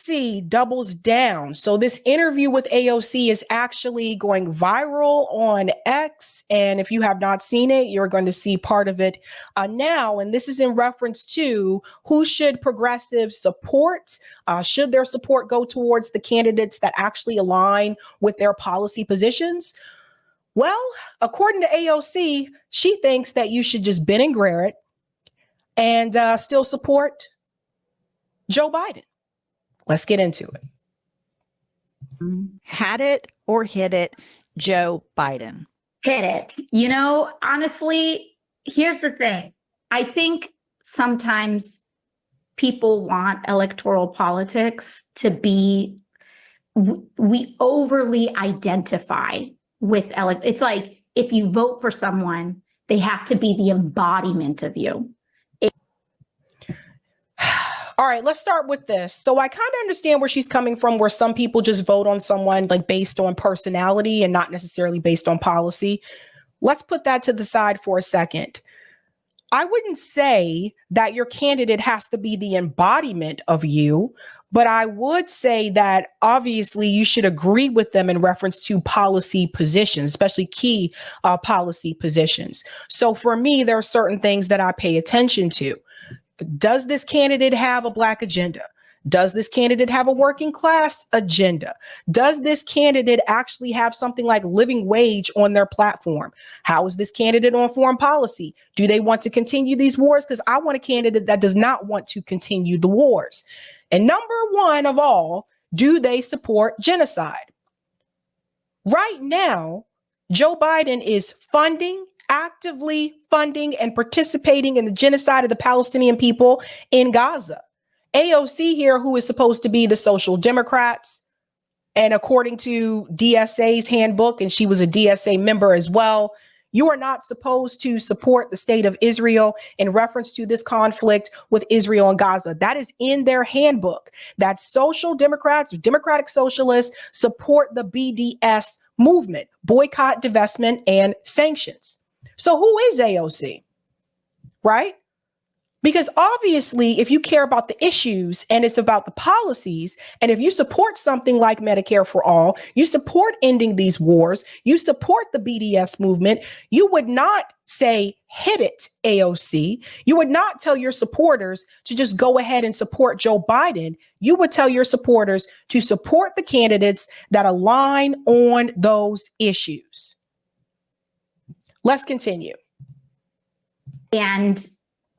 AOC doubles down. So this interview with AOC is actually going viral on X. And if you have not seen it, you're going to see part of it now. And this is in reference to who should progressives support? Should their support go towards the candidates that actually align with their policy positions? Well, according to AOC, she thinks that you should just bend and grare it and still support Joe Biden. Let's get into it. Had it or hit it, Joe Biden. Hit it. You know, honestly, here's the thing. I think sometimes people want electoral politics to be, we overly identify with, it's like if you vote for someone, they have to be the embodiment of you. All right, let's start with this. So I kind of understand where she's coming from, where some people just vote on someone like based on personality and not necessarily based on policy. Let's put that to the side for a second. I wouldn't say that your candidate has to be the embodiment of you, but I would say that obviously you should agree with them in reference to policy positions, especially key policy positions. So for me, there are certain things that I pay attention to. Does this candidate have a Black agenda? Does this candidate have a working class agenda? Does this candidate actually have something like living wage on their platform? How is this candidate on foreign policy? Do they want to continue these wars? Because I want a candidate that does not want to continue the wars. And number one of all, do they support genocide? Right now, Joe Biden is actively funding and participating in the genocide of the Palestinian people in Gaza. AOC here, who is supposed to be the Social Democrats, and according to DSA's handbook, and she was a DSA member as well, you are not supposed to support the state of Israel in reference to this conflict with Israel and Gaza. That is in their handbook, that Social Democrats or Democratic Socialists support the BDS movement, boycott, divestment, and sanctions. So who is AOC, right? Because obviously, if you care about the issues and it's about the policies, and if you support something like Medicare for all, you support ending these wars, you support the BDS movement, you would not say, hit it, AOC. You would not tell your supporters to just go ahead and support Joe Biden. You would tell your supporters to support the candidates that align on those issues. Let's continue. And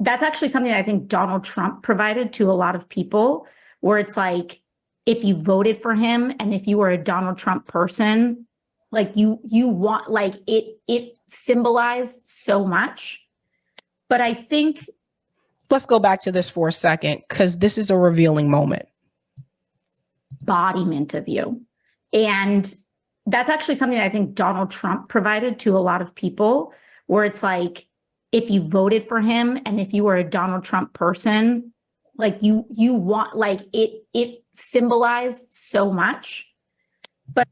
that's actually something that I think Donald Trump provided to a lot of people, where it's like, if you voted for him and if you were a Donald Trump person, like you want, like it symbolized so much. But I think, let's go back to this for a second, because this is a revealing moment. Embodiment of you. And that's actually something that I think Donald Trump provided to a lot of people, where it's like, if you voted for him and if you were a Donald Trump person, like you want, like it symbolized so much. But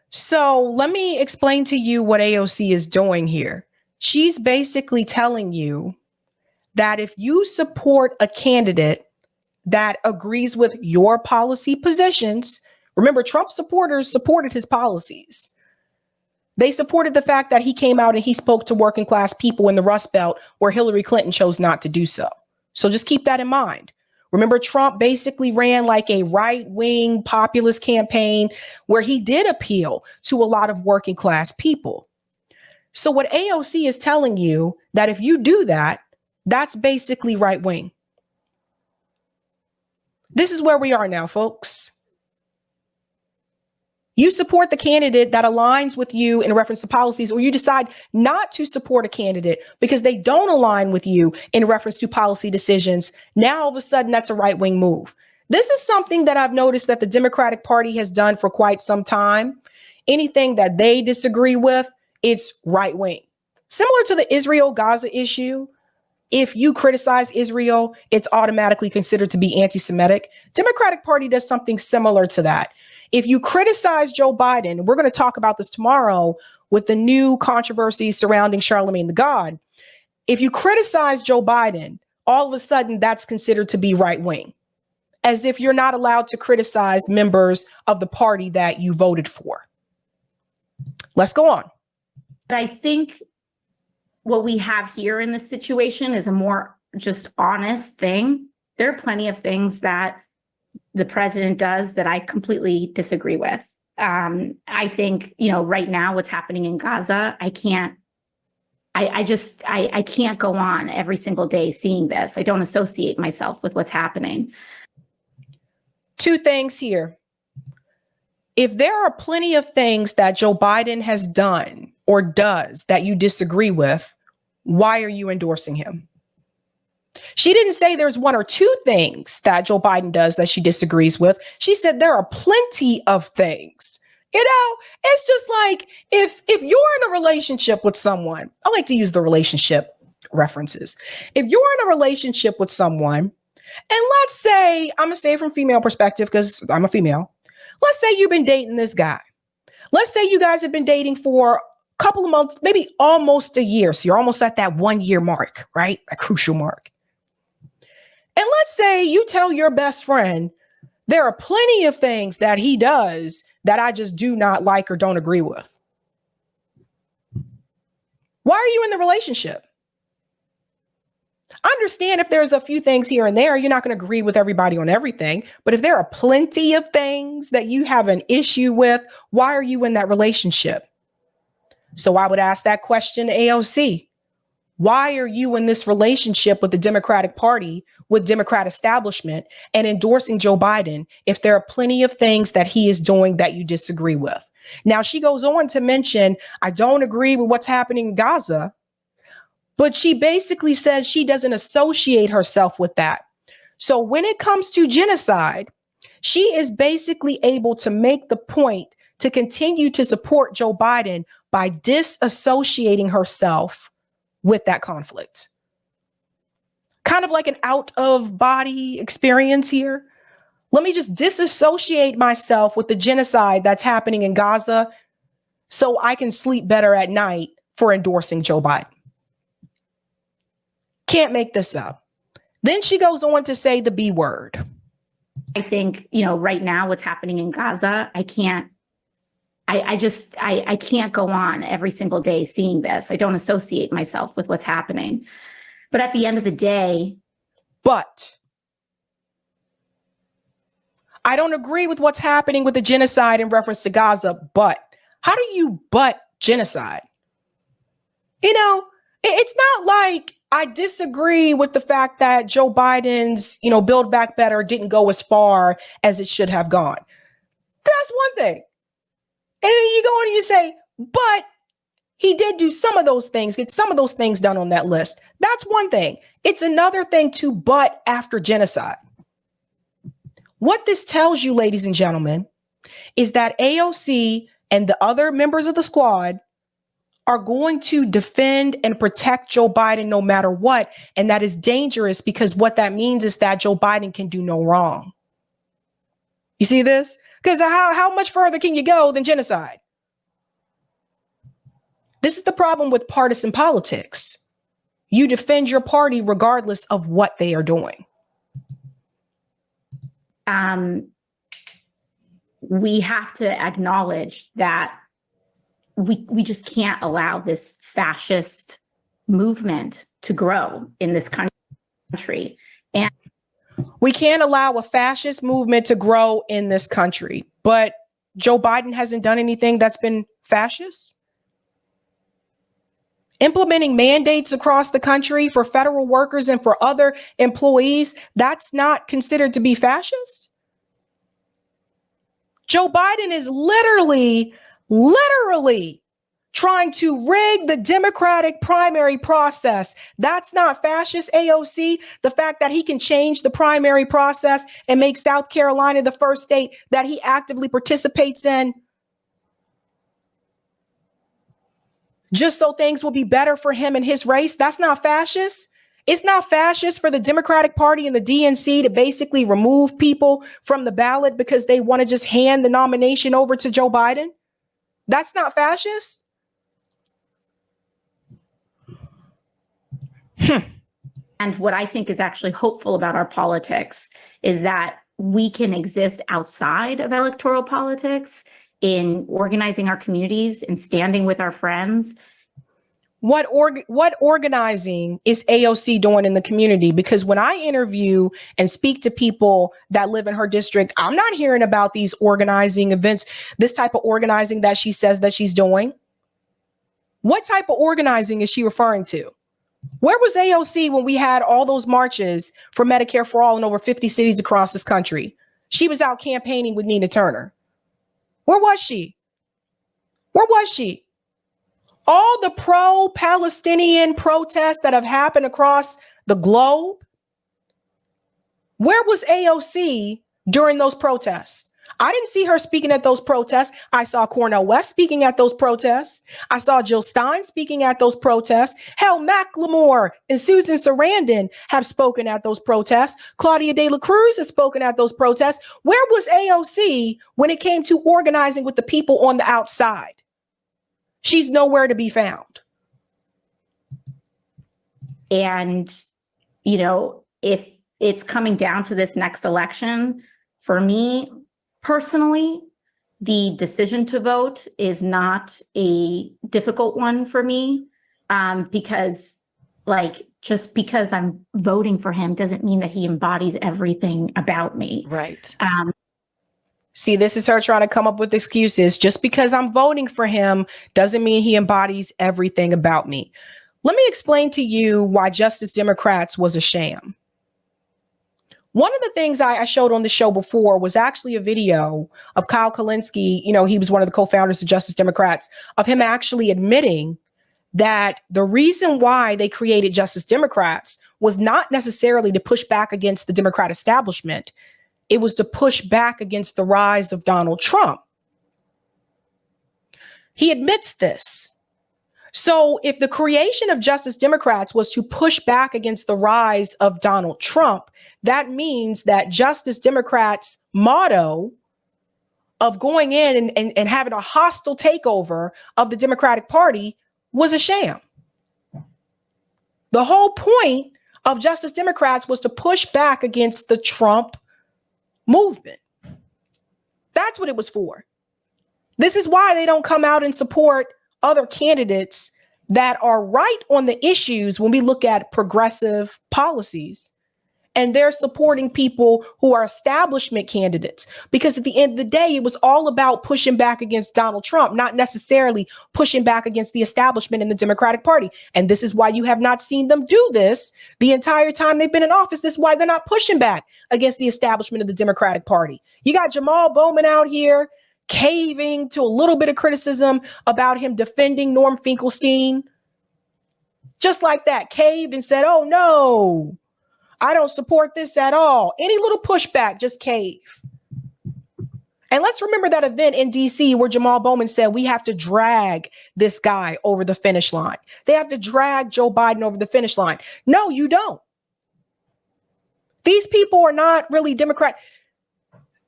so let me explain to you what AOC is doing here. She's basically telling you that if you support a candidate that agrees with your policy positions, remember, Trump supporters supported his policies. They supported the fact that he came out and he spoke to working class people in the Rust Belt where Hillary Clinton chose not to do so. So just keep that in mind. Remember, Trump basically ran like a right-wing populist campaign where he did appeal to a lot of working class people. So what AOC is telling you, that if you do that, that's basically right-wing. This is where we are now, folks. You support the candidate that aligns with you in reference to policies, or you decide not to support a candidate because they don't align with you in reference to policy decisions. Now, all of a sudden, that's a right-wing move. This is something that I've noticed that the Democratic Party has done for quite some time. Anything that they disagree with, it's right-wing. Similar to the Israel-Gaza issue, if you criticize Israel, it's automatically considered to be anti-Semitic. Democratic Party does something similar to that. If you criticize Joe Biden, we're going to talk about this tomorrow with the new controversy surrounding Charlemagne the God. If you criticize Joe Biden, all of a sudden that's considered to be right wing. as if you're not allowed to criticize members of the party that you voted for. Let's go on. But I think what we have here in this situation is a more just honest thing. There are plenty of things that the president does that I completely disagree with. I think, right now what's happening in Gaza, I can't go on every single day seeing this. I don't associate myself with what's happening. Two things here. If there are plenty of things that Joe Biden has done or does that you disagree with, why are you endorsing him? She didn't say there's one or two things that Joe Biden does that she disagrees with. She said there are plenty of things. It's just like if you're in a relationship with someone, I like to use the relationship references. If you're in a relationship with someone, and let's say, I'm going to say it from female perspective because I'm a female. Let's say you've been dating this guy. Let's say you guys have been dating for a couple of months, maybe almost a year. So you're almost at that 1 year mark, right? A crucial mark. And let's say you tell your best friend, there are plenty of things that he does that I just do not like or don't agree with. Why are you in the relationship? I understand if there's a few things here and there, you're not going to agree with everybody on everything. But if there are plenty of things that you have an issue with, why are you in that relationship? So I would ask that question to AOC. Why are you in this relationship with the Democratic Party, with Democrat establishment, and endorsing Joe Biden if there are plenty of things that he is doing that you disagree with? Now, she goes on to mention, I don't agree with what's happening in Gaza, but she basically says she doesn't associate herself with that. So when it comes to genocide, she is basically able to make the point to continue to support Joe Biden by disassociating herself with that conflict. Kind of like an out of body experience here. Let me just disassociate myself with the genocide that's happening in Gaza so I can sleep better at night for endorsing Joe Biden. Can't make this up. Then she goes on to say the B word. I think, right now what's happening in Gaza, I can't go on every single day seeing this. I don't associate myself with what's happening. But at the end of the day. But I don't agree with what's happening with the genocide in reference to Gaza. But how do you but genocide? It's not like I disagree with the fact that Joe Biden's, Build Back Better didn't go as far as it should have gone. That's one thing. And then you go on and you say, but he did do some of those things, get some of those things done on that list. That's one thing. It's another thing to but after genocide. What this tells you, ladies and gentlemen, is that AOC and the other members of the squad are going to defend and protect Joe Biden no matter what. And that is dangerous because what that means is that Joe Biden can do no wrong. You see this? Because how much further can you go than genocide? This is the problem with partisan politics. You defend your party regardless of what they are doing. We have to acknowledge that we just can't allow this fascist movement to grow in this country. And we can't allow a fascist movement to grow in this country. But Joe Biden hasn't done anything that's been fascist. Implementing mandates across the country for federal workers and for other employees, that's not considered to be fascist. Joe Biden is literally trying to rig the Democratic primary process. That's not fascist, AOC. The fact that he can change the primary process and make South Carolina the first state that he actively participates in, just so things will be better for him and his race, that's not fascist. It's not fascist for the Democratic Party and the DNC to basically remove people from the ballot because they want to just hand the nomination over to Joe Biden. That's not fascist. And what I think is actually hopeful about our politics is that we can exist outside of electoral politics in organizing our communities and standing with our friends. What organizing is AOC doing in the community? Because when I interview and speak to people that live in her district, I'm not hearing about these organizing events, this type of organizing that she says that she's doing. What type of organizing is she referring to? Where was AOC when we had all those marches for Medicare for all in over 50 cities across this country? She was out campaigning with Nina Turner. Where was she? Where was she? All the pro-Palestinian protests that have happened across the globe. Where was AOC during those protests? I didn't see her speaking at those protests. I saw Cornel West speaking at those protests. I saw Jill Stein speaking at those protests. Hell, Macklemore and Susan Sarandon have spoken at those protests. Claudia De La Cruz has spoken at those protests. Where was AOC when it came to organizing with the people on the outside? She's nowhere to be found. And, you know, if it's coming down to this next election, for me personally, the decision to vote is not a difficult one for me, because like, just because I'm voting for him doesn't mean that he embodies everything about me. Right. See, this is her trying to come up with excuses. Just because I'm voting for him doesn't mean he embodies everything about me. Let me explain to you why Justice Democrats was a sham. One of the things I showed on the show before was actually a video of Kyle Kulinski. You know, he was one of the co-founders of Justice Democrats, of him actually admitting that the reason why they created Justice Democrats was not necessarily to push back against the Democrat establishment. It was to push back against the rise of Donald Trump. He admits this. So if the creation of Justice Democrats was to push back against the rise of Donald Trump, that means that Justice Democrats' motto of going in and having a hostile takeover of the Democratic Party was a sham. The whole point of Justice Democrats was to push back against the Trump movement. That's what it was for. This is why they don't come out and support other candidates that are right on the issues when we look at progressive policies. And they're supporting people who are establishment candidates, because at the end of the day, it was all about pushing back against Donald Trump, not necessarily pushing back against the establishment in the Democratic Party. And this is why you have not seen them do this the entire time they've been in office. This is why they're not pushing back against the establishment of the Democratic Party. You got Jamal Bowman out here caving to a little bit of criticism about him defending Norm Finkelstein. Just like that, caved and said, oh no, I don't support this at all. Any little pushback, just cave. And let's remember that event in DC where Jamal Bowman said we have to drag this guy over the finish line. They have to drag Joe Biden over the finish line. No, you don't. These people are not really Democrat.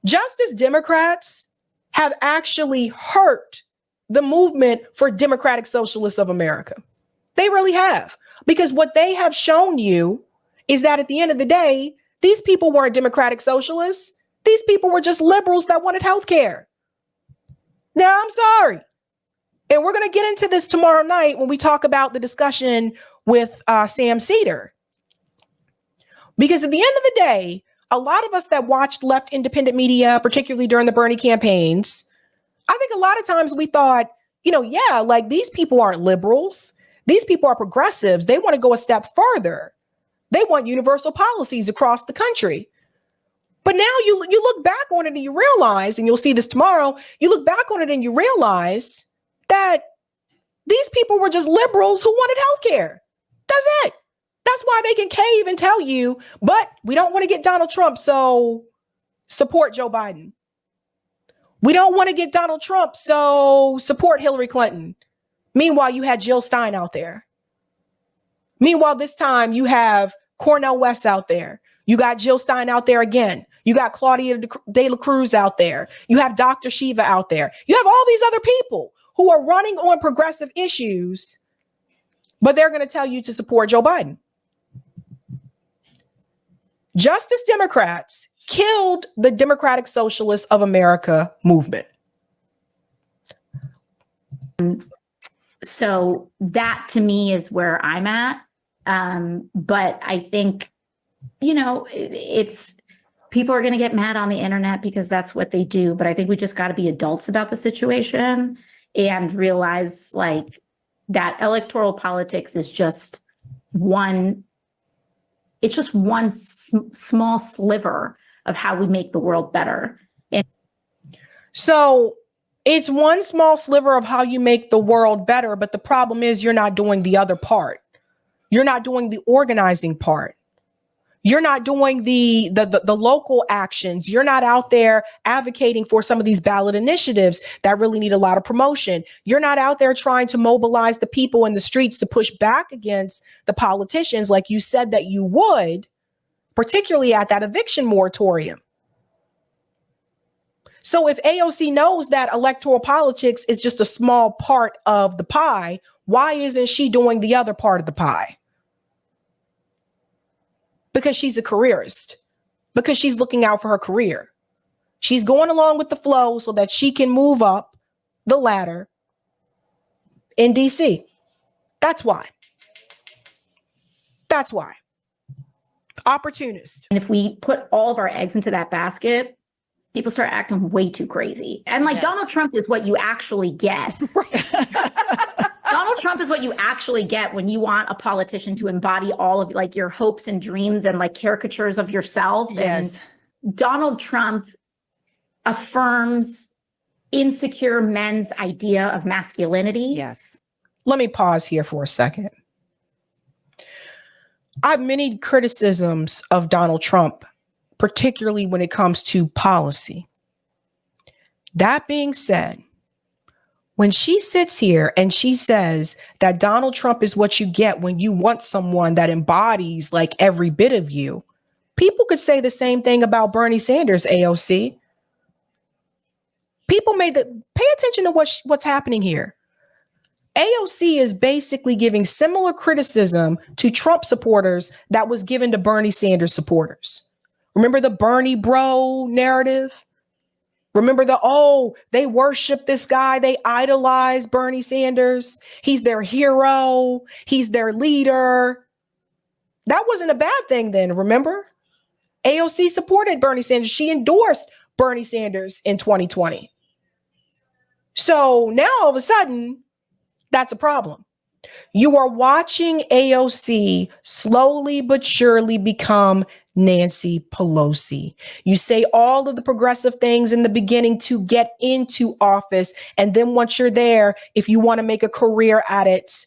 Justice Democrats have actually hurt the movement for Democratic Socialists of America. They really have. Because what they have shown you is that at the end of the day, these people weren't Democratic Socialists. These people were just liberals that wanted health care. Now, I'm sorry. And we're going to get into this tomorrow night when we talk about the discussion with Sam Cedar. Because at the end of the day, a lot of us that watched left independent media, particularly during the Bernie campaigns, I think a lot of times we thought, you know, yeah, like these people aren't liberals. These people are progressives. They want to go a step further. They want universal policies across the country. But now you look back on it and you realize, and you'll see this tomorrow, you look back on it and you realize that these people were just liberals who wanted health care. That's it. That's why they can cave and tell you, but we don't want to get Donald Trump, so support Joe Biden. We don't want to get Donald Trump, so support Hillary Clinton. Meanwhile, you had Jill Stein out there. Meanwhile, this time you have Cornel West out there. You got Jill Stein out there again. You got Claudia De La Cruz out there. You have Dr. Shiva out there. You have all these other people who are running on progressive issues, but they're going to tell you to support Joe Biden. Justice Democrats killed the Democratic Socialists of America movement. So that to me is where I'm at. But I think, it's people are going to get mad on the internet because that's what they do. But I think we just got to be adults about the situation and realize like that electoral politics is just one small sliver of how we make the world better. So it's one small sliver of how you make the world better. But the problem is you're not doing the other part. You're not doing the organizing part. You're not doing the local actions. You're not out there advocating for some of these ballot initiatives that really need a lot of promotion. You're not out there trying to mobilize the people in the streets to push back against the politicians like you said that you would, particularly at that eviction moratorium. So if AOC knows that electoral politics is just a small part of the pie, why isn't she doing the other part of the pie? Because she's a careerist, because she's looking out for her career. She's going along with the flow so that she can move up the ladder in DC. That's why. That's why. Opportunist. And if we put all of our eggs into that basket, people start acting way too crazy. And like Donald Trump is what you actually get. Donald Trump is what you actually get when you want a politician to embody all of like your hopes and dreams and like caricatures of yourself. Yes. And Donald Trump affirms insecure men's idea of masculinity. Yes. Let me pause here for a second. I have many criticisms of Donald Trump, particularly when it comes to policy. That being said, when she sits here and she says that Donald Trump is what you get when you want someone that embodies like every bit of you, people could say the same thing about Bernie Sanders, AOC. People pay attention to what's happening here. AOC is basically giving similar criticism to Trump supporters that was given to Bernie Sanders supporters. Remember the Bernie bro narrative? Remember they worship this guy. They idolize Bernie Sanders. He's their hero. He's their leader. That wasn't a bad thing then, remember? AOC supported Bernie Sanders. She endorsed Bernie Sanders in 2020. So now all of a sudden, that's a problem. You are watching AOC slowly but surely become Nancy Pelosi. You say all of the progressive things in the beginning to get into office. And then once you're there, if you want to make a career at it,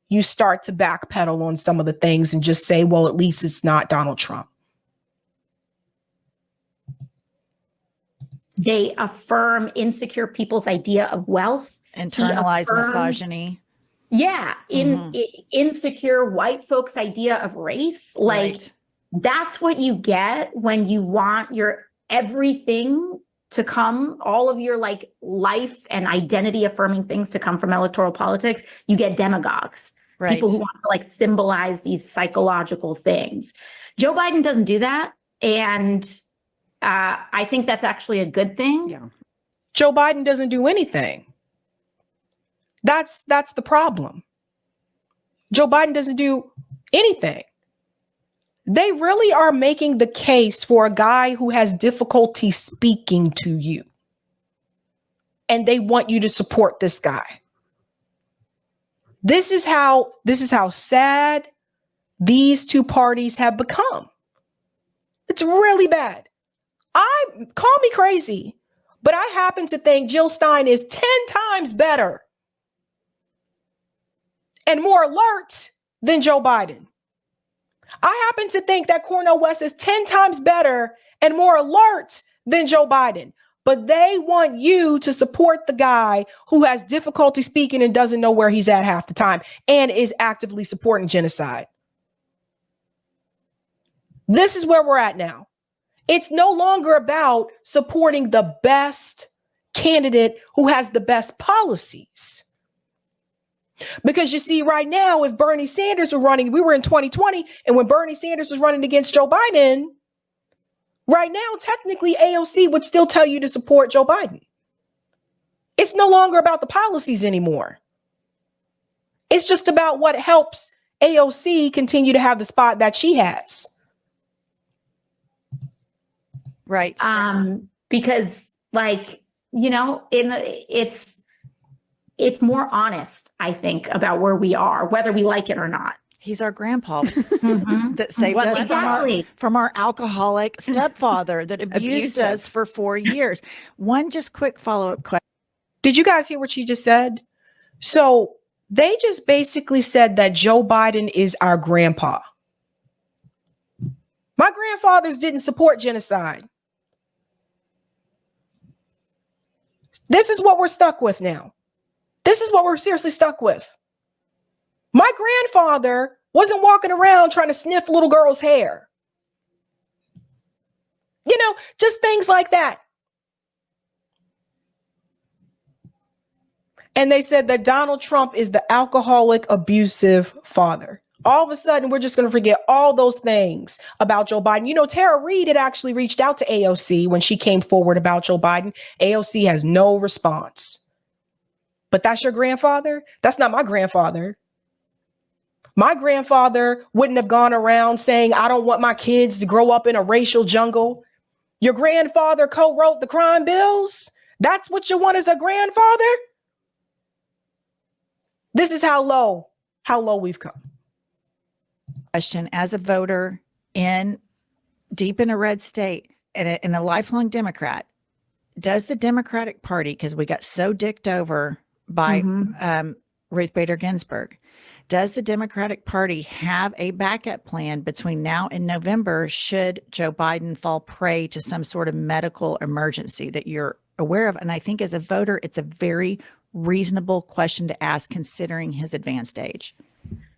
you start to backpedal on some of the things and just say, well, at least it's not Donald Trump. They affirm insecure people's idea of wealth. Internalized misogyny. Yeah. Insecure white folks' idea of race. Like, Right. That's what you get when you want your everything to come, all of your like life and identity affirming things to come from electoral politics. You get demagogues, Right. people who want to like symbolize these psychological things. Joe Biden doesn't do that. And I think that's actually a good thing. Yeah. Joe Biden doesn't do anything. That's the problem. Joe Biden doesn't do anything. They really are making the case for a guy who has difficulty speaking to you. And they want you to support this guy. This is how sad these two parties have become. It's really bad. Call me crazy, but I happen to think Jill Stein is 10 times better and more alert than Joe Biden. I happen to think that Cornel West is 10 times better and more alert than Joe Biden. But they want you to support the guy who has difficulty speaking and doesn't know where he's at half the time and is actively supporting genocide. This is where we're at now. It's no longer about supporting the best candidate who has the best policies. Because you see, right now, if Bernie Sanders were running, we were in 2020, and when Bernie Sanders was running against Joe Biden, Right now, technically, AOC would still tell you to support Joe Biden. It's no longer about the policies anymore. It's just about what helps AOC continue to have the spot that she has. Right. Because like, you know, it's more honest, I think, about where we are, whether we like it or not. He's our grandpa Mhm. that saved us Exactly. from our alcoholic stepfather that abused us for 4 years. One just quick follow-up question. Did you guys hear what she just said? So they just basically said that Joe Biden is our grandpa. My grandfathers didn't support genocide. This is what we're stuck with now. This is what we're seriously stuck with. My grandfather wasn't walking around trying to sniff little girls' hair. You know, just things like that. And they said that Donald Trump is the alcoholic, abusive father. All of a sudden, we're just going to forget all those things about Joe Biden. You know, Tara Reid had actually reached out to AOC when she came forward about Joe Biden. AOC has no response. But that's your grandfather? That's not my grandfather. My grandfather wouldn't have gone around saying, I don't want my kids to grow up in a racial jungle. Your grandfather co-wrote the crime bills? That's what you want as a grandfather? This is how low we've come. Question: as a voter deep in a red state and a lifelong Democrat, does the Democratic Party, because we got so dicked over by Ruth Bader Ginsburg, does the Democratic Party have a backup plan between now and November should Joe Biden fall prey to some sort of medical emergency that you're aware of? And I think as a voter, it's a very reasonable question to ask considering his advanced age.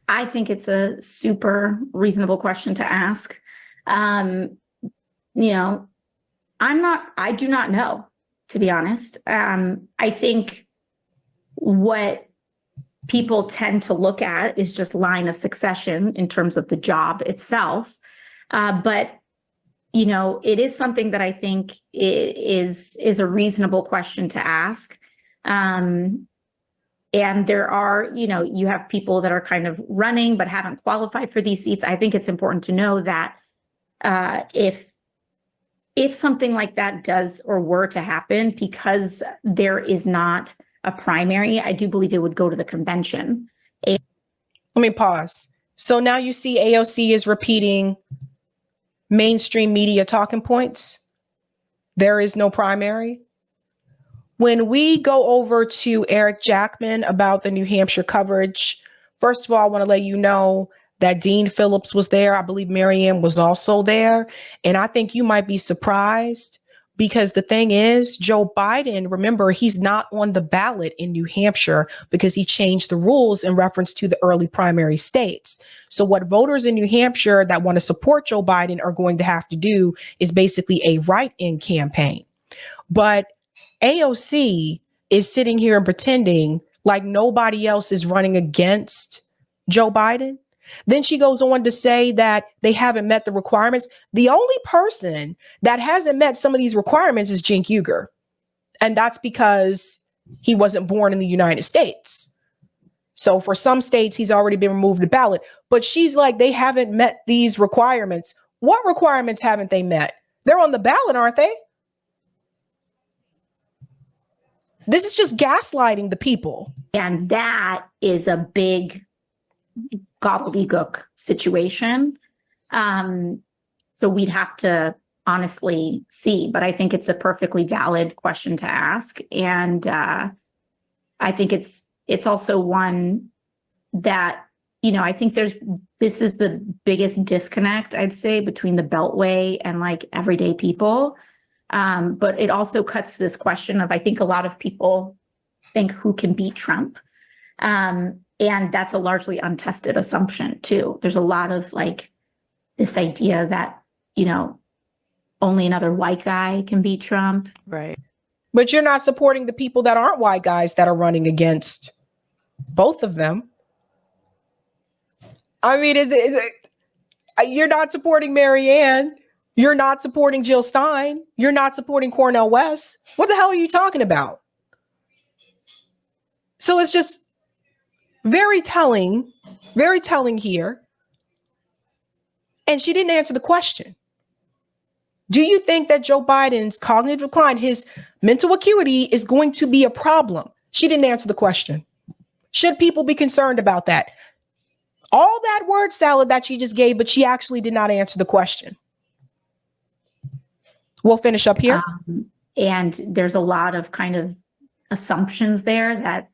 I think it's a super reasonable question to ask. You know, I do not know, to be honest. I think what people tend to look at is just line of succession in terms of the job itself. But, you know, it is something that I think is a reasonable question to ask. And there are, you know, you have people that are kind of running but haven't qualified for these seats. I think it's important to know that if something like that does or were to happen, because there is not a primary, I do believe it would go to the convention. Let me pause. So now you see AOC is repeating mainstream media talking points. There is no primary. When we go over to Eric Jackman about the New Hampshire coverage, first of all, I want to let you know that Dean Phillips was there. I believe Marianne was also there. And I think you might be surprised because the thing is, Joe Biden, remember, he's not on the ballot in New Hampshire because he changed the rules in reference to the early primary states. So what voters in New Hampshire that want to support Joe Biden are going to have to do is basically a write-in campaign. But AOC is sitting here and pretending like nobody else is running against Joe Biden. Then she goes on to say that they haven't met the requirements. The only person that hasn't met some of these requirements is Cenk Uygur. And that's because he wasn't born in the United States. So for some states, he's already been removed the ballot. But she's like, they haven't met these requirements. What requirements haven't they met? They're on the ballot, aren't they? This is just gaslighting the people. And that is a big gobbledygook situation. So we'd have to honestly see, but I think it's a perfectly valid question to ask. And I think it's also one that, you know, I think this is the biggest disconnect, I'd say, between the Beltway and like everyday people. But it also cuts to this question of, I think a lot of people think who can beat Trump. And that's a largely untested assumption too. There's a lot of like this idea that, you know, only another white guy can beat Trump. Right. But you're not supporting the people that aren't white guys that are running against both of them. I mean, you're not supporting Marianne, You're not supporting Jill Stein. You're not supporting Cornel West. What the hell are you talking about? So it's just very telling here. And she didn't answer the question. Do you think that Joe Biden's cognitive decline, his mental acuity, is going to be a problem? She didn't answer the question. Should people be concerned about that? All that word salad that she just gave, but she actually did not answer the question. We'll finish up here. And there's a lot of kind of assumptions there that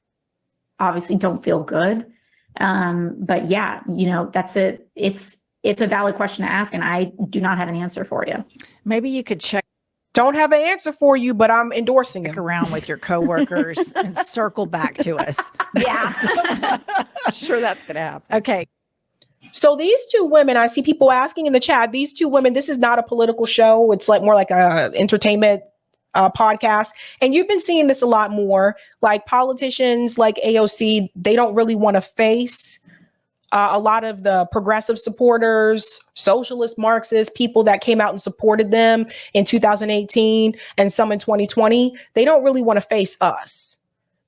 obviously don't feel good. But yeah, you know, that's it. It's a valid question to ask, and I do not have an answer for you. Maybe you could check Don't have an answer for you, but I'm endorsing it. around with your coworkers and circle back to us. Yeah. Sure, that's going to happen. Okay. So these two women, I see people asking in the chat, these two women, this is not a political show. It's like more like a entertainment podcast. And you've been seeing this a lot more, like politicians like AOC, they don't really want to face a lot of the progressive supporters, socialist, Marxist people that came out and supported them in 2018 and some in 2020. They don't really want to face us.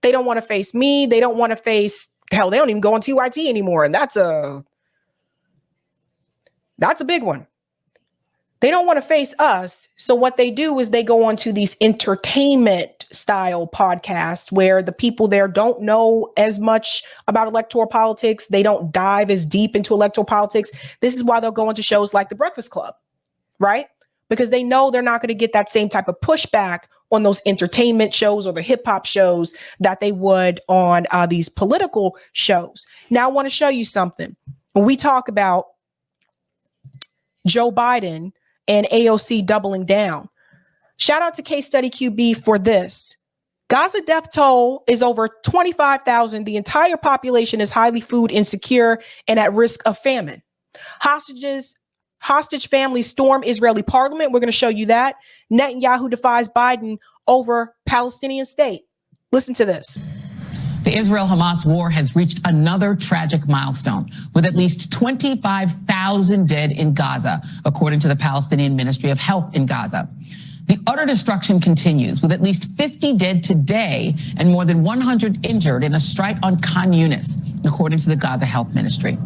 They don't want to face me. They don't want to face, hell, they don't even go on TYT anymore. And that's a big one. They don't want to face us. So what they do is they go on to these entertainment style podcasts where the people there don't know as much about electoral politics. They don't dive as deep into electoral politics. This is why they'll go into shows like The Breakfast Club, right? Because they know they're not going to get that same type of pushback on those entertainment shows or the hip hop shows that they would on these political shows. Now, I want to show you something. When we talk about Joe Biden and AOC doubling down. Shout out to Case Study QB for this. Gaza death toll is over 25,000. The entire population is highly food insecure and at risk of famine. Hostage families storm Israeli parliament. We're going to show you that. Netanyahu defies Biden over Palestinian state. Listen to this. The Israel-Hamas war has reached another tragic milestone, with at least 25,000 dead in Gaza, according to the Palestinian Ministry of Health in Gaza. The utter destruction continues, with at least 50 dead today and more than 100 injured in a strike on Khan Yunis, according to the Gaza Health Ministry.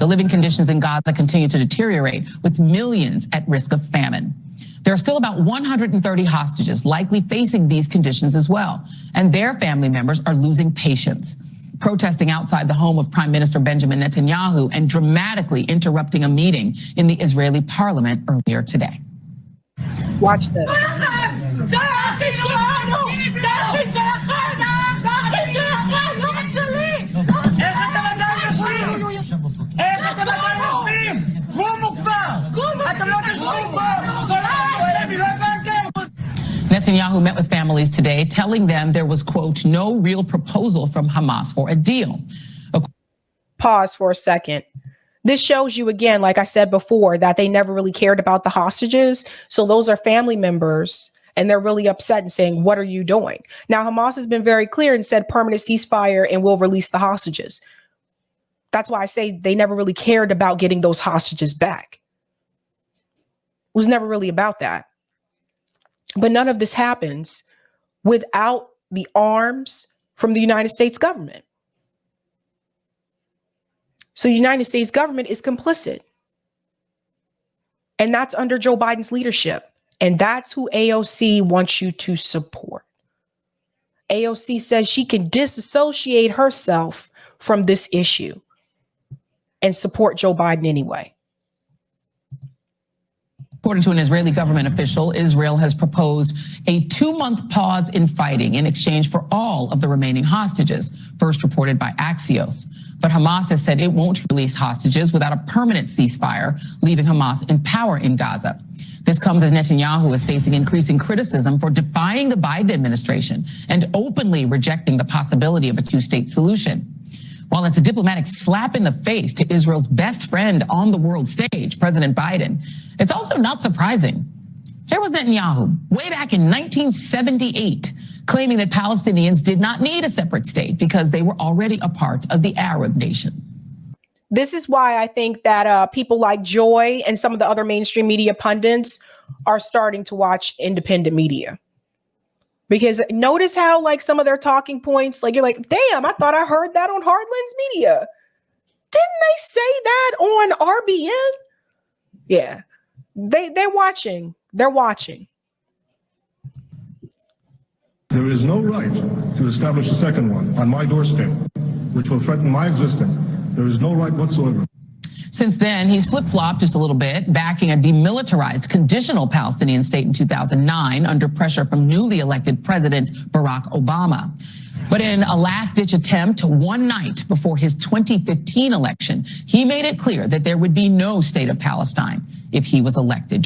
The living conditions in Gaza continue to deteriorate, with millions at risk of famine. There are still about 130 hostages likely facing these conditions as well, and their family members are losing patience, protesting outside the home of Prime Minister Benjamin Netanyahu and dramatically interrupting a meeting in the Israeli parliament earlier today. Watch this. Netanyahu met with families today, telling them there was, quote, no real proposal from Hamas for a deal. Pause for a second. This shows you again, like I said before, that they never really cared about the hostages. So those are family members and they're really upset and saying, what are you doing? Now, Hamas has been very clear and said permanent ceasefire and will release the hostages. That's why I say they never really cared about getting those hostages back. It was never really about that. But none of this happens without the arms from the United States government. So the United States government is complicit. And that's under Joe Biden's leadership. And that's who AOC wants you to support. AOC says she can disassociate herself from this issue and support Joe Biden anyway. According to an Israeli government official, Israel has proposed a 2-month pause in fighting in exchange for all of the remaining hostages, first reported by Axios. But Hamas has said it won't release hostages without a permanent ceasefire, leaving Hamas in power in Gaza. This comes as Netanyahu is facing increasing criticism for defying the Biden administration and openly rejecting the possibility of a two-state solution. While it's a diplomatic slap in the face to Israel's best friend on the world stage, President Biden, it's also not surprising. Here was Netanyahu way back in 1978, claiming that Palestinians did not need a separate state because they were already a part of the Arab nation. This is why I think that people like Joy and some of the other mainstream media pundits are starting to watch independent media. Because notice how like some of their talking points, like you're like, damn, I thought I heard that on Heartland's Media. Didn't they say that on RBN? Yeah, they're watching. They're watching. There is no right to establish a second one on my doorstep, which will threaten my existence. There is no right whatsoever. Since then, he's flip-flopped just a little bit, backing a demilitarized conditional Palestinian state in 2009 under pressure from newly elected President Barack Obama. But in a last-ditch attempt one night before his 2015 election, he made it clear that there would be no state of Palestine if he was elected.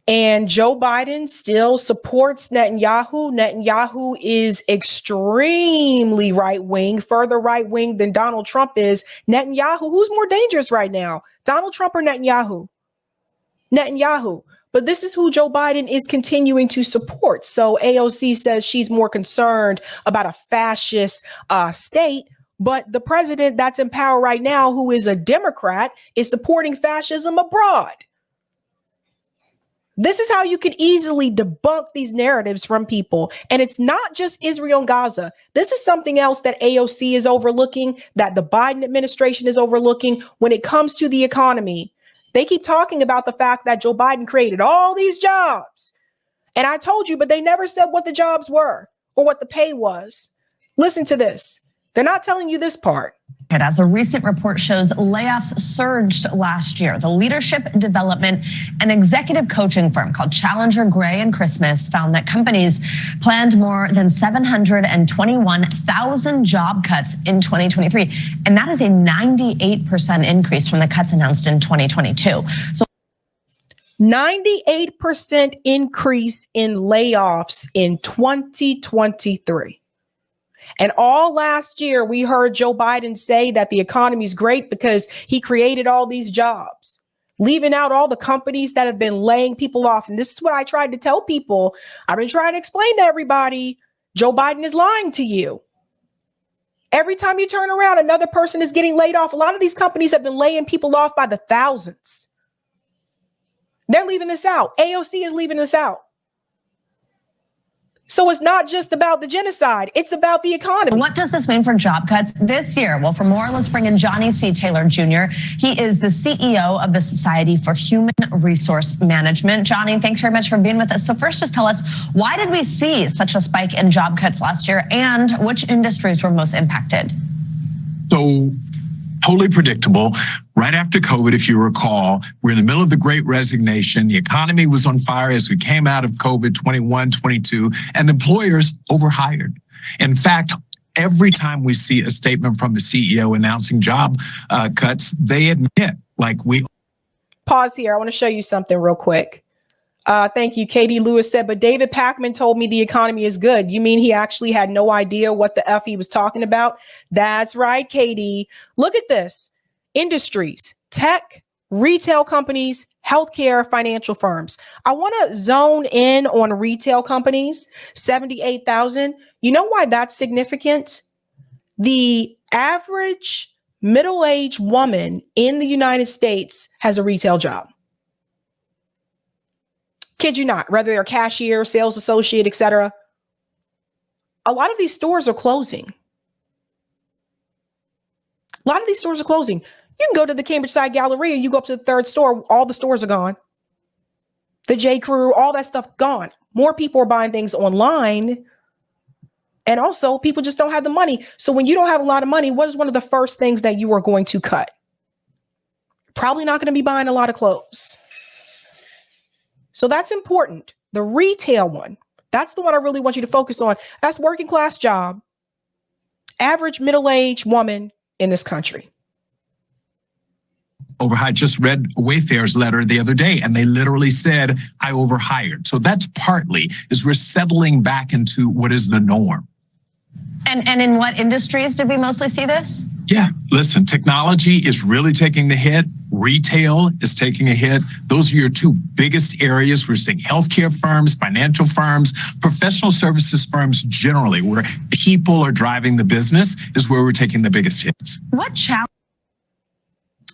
And Joe Biden still supports Netanyahu. Netanyahu is extremely right-wing, further right-wing than Donald Trump is. Netanyahu, who's more dangerous right now? Donald Trump or Netanyahu? Netanyahu. But this is who Joe Biden is continuing to support. So AOC says she's more concerned about a fascist state. But the president that's in power right now, who is a Democrat, is supporting fascism abroad. This is how you could easily debunk these narratives from people. And it's not just Israel and Gaza. This is something else that AOC is overlooking, that the Biden administration is overlooking when it comes to the economy. They keep talking about the fact that Joe Biden created all these jobs. And I told you, but they never said what the jobs were or what the pay was. Listen to this. They're not telling you this part. As a recent report shows, layoffs surged last year. The leadership development and executive coaching firm called Challenger Gray and Christmas found that companies planned more than 721,000 job cuts in 2023. And that is a 98% increase from the cuts announced in 2022. So 98% increase in layoffs in 2023. And all last year, we heard Joe Biden say that the economy is great because he created all these jobs, leaving out all the companies that have been laying people off. And this is what I tried to tell people. I've been trying to explain to everybody. Joe Biden is lying to you. Every time you turn around, another person is getting laid off. A lot of these companies have been laying people off by the thousands. They're leaving this out. AOC is leaving this out. So it's not just about the genocide. It's about the economy. What does this mean for job cuts this year? Well, for more, let's bring in Johnny C. Taylor Jr. He is the CEO of the Society for Human Resource Management. Johnny, thanks very much for being with us. So first, just tell us, why did we see such a spike in job cuts last year, and which industries were most impacted? So totally predictable. Right after COVID, if you recall, we're in the middle of the Great Resignation. The economy was on fire as we came out of COVID 21, 22, and employers overhired. In fact, every time we see a statement from the CEO announcing job cuts, they admit, like we. Pause here. I want to show you something real quick. Thank you. Katie Lewis said, but David Pakman told me the economy is good. You mean he actually had no idea what the F he was talking about? That's right, Katie. Look at this. Industries, tech, retail companies, healthcare, financial firms. I want to zone in on retail companies, 78,000. You know why that's significant? The average middle-aged woman in the United States has a retail job. Kid you not, whether they're cashier, sales associate, etc. A lot of these stores are closing. A lot of these stores are closing. You can go to the Cambridge Side Galleria, you go up to the third store, all the stores are gone. The J. Crew, all that stuff gone. More people are buying things online. And also, people just don't have the money. So when you don't have a lot of money, what is one of the first things that you are going to cut? Probably not going to be buying a lot of clothes. So that's important. The retail one, that's the one I really want you to focus on. That's working class job, average middle-aged woman in this country. I just read Wayfair's letter the other day, and they literally said, I overhired. So that's partly is we're settling back into what is the norm. And in what industries did we mostly see this? Yeah, listen, technology is really taking the hit. Retail is taking a hit. Those are your two biggest areas. We're seeing healthcare firms, financial firms, professional services firms generally, where people are driving the business is where we're taking the biggest hits. What challenge?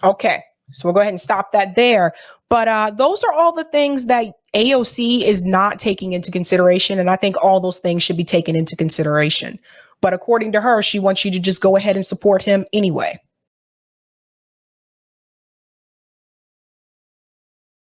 Okay, so we'll go ahead and stop that there. But those are all the things that AOC is not taking into consideration. And I think all those things should be taken into consideration. But according to her, she wants you to just go ahead and support him anyway.